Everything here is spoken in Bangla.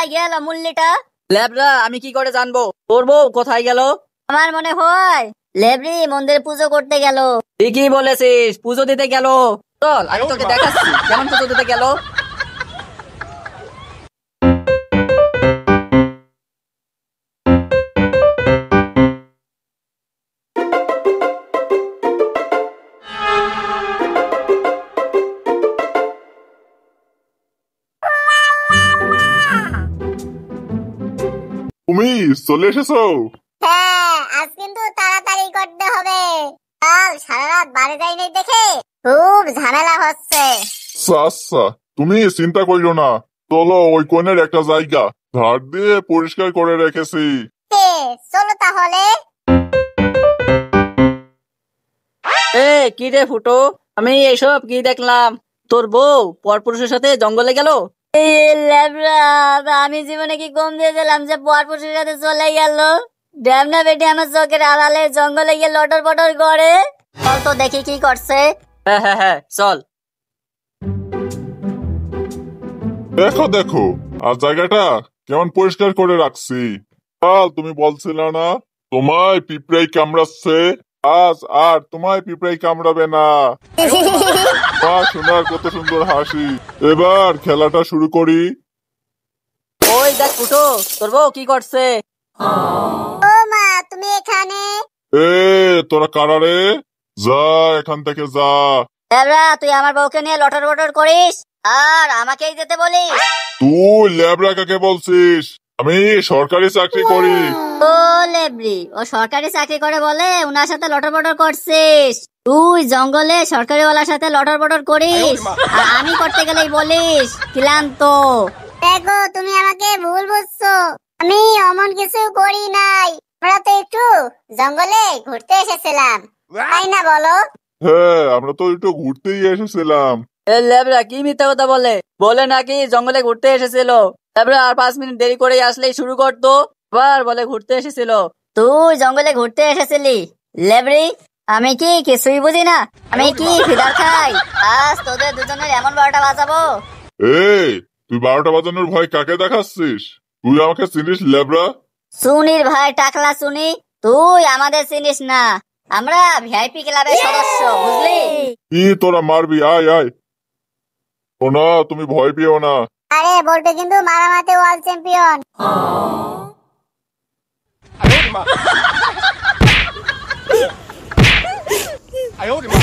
কোথায় গেল মুল্লিটা? ল্যাবরা আমি কি করে জানবো তোর বউ কোথায় গেল? আমার মনে হয় লেবরি মন্দিরে পুজো করতে গেল। ঠিকই বলেছিস, পুজো দিতে গেল। চল আমি তোকে দেখাচ্ছি কেমন পুজো দিতে গেল। তুমি চলে এসেছো? হ্যাঁ, আজ কিন্তু তাড়াতাড়ি করতে হবে। কাল সারা রাত বাড়ি যাই নাই দেখে খুব ঝামেলা হচ্ছে। আচ্ছা তুমি চিন্তা করিও না, চলো ওই কোণের একটা জায়গা ধার দিয়ে পরিষ্কার করে রেখেছি। চলো তাহলে। এ কি রে ফুটো, আমি এইসব কি দেখলাম? তোর বউ পরপুরুষের সাথে জঙ্গলে গেল? আমি জীবনে কি কম দিয়েছিলাম যে পরপুরুষের সাথে চলে গেল? ড্যামনা বেটি আমার চোখের আড়ালে জঙ্গলে গিয়ে লটর পটর করে। চল তো দেখি কি করছে। হ্যাঁ হ্যাঁ হ্যাঁ চল। দেখো দেখো আর জায়গাটা কেমন পরিষ্কার করে রাখছি। কাল তুমি বলছিলে না তোমায় পিঁপড়াই কামড়াচ্ছে, আজ আর তোমায় পিঁপড়াই কামড়াবে না। মা শোনার কত সুন্দর হাসি। এবার খেলাটা শুরু করি। ওই দেখ ফুটো, তোর বউ কি করছে? ও মা, তুমি এখানে? এ তোরা কারা রে? যা এখান থেকে যা। ল্যাবরা, তুই আমার বউকে নিয়ে লটর বটর করিস আর আমাকেই যেতে বলিস? তুই ল্যাবরা কাকে বলছিস? আমি সরকারি চাকরি করি। ও লেবরি, ও সরকারি চাকরি করে বলে উনার সাথে লটর বটর করছিস? তুই জঙ্গলে সরকারিওয়ালার সাথে লটর বটর করিস আর আমি করতে গেলেই বলিস ক্লান্ত। দেখো তুমি আমাকে ভুল বুঝছো, আমি অমন কিছু করি নাই। আমরা তো একটু জঙ্গলে ঘুরতে এসেছিলাম, তাই না বলো? হ্যাঁ আমরা তো একটু ঘুরতেই এসেছিলাম। এ ল্যাবরা কি মিথ্যা কথা বলে? বলে নাকি জঙ্গলে ঘুরতে এসেছিল। ল্যাবরা আর 5 মিনিট দেরি করে আসলেই শুরু করতো, আবার বলে ঘুরতে এসেছিল। তুই জঙ্গলে ঘুরতে এসেছিলি লেবরি? আমি কি কিছুই বুঝি না? আমি কি ফিদার খাই? আজ তোদের দুজনের এমন 12টা বাজাবো। এই তুই 12টা বাজানোর ভয় কাকে দেখাচ্ছিস? তুই আমাকে চিনিস ল্যাবরা? সুনির ভাই টাকলা সুনি, তুই আমাদের চিনিস না। আমরা ভিআইপি ক্লাবের সদস্য, বুঝলি? কি তোরা মারবি? আয় আয়। শোনা তুমি ভয় পেও না। আরে বলতে কিন্তু মারামারিতে ওয়ার্ল্ড চ্যাম্পিয়ন। আয় ওরে মা।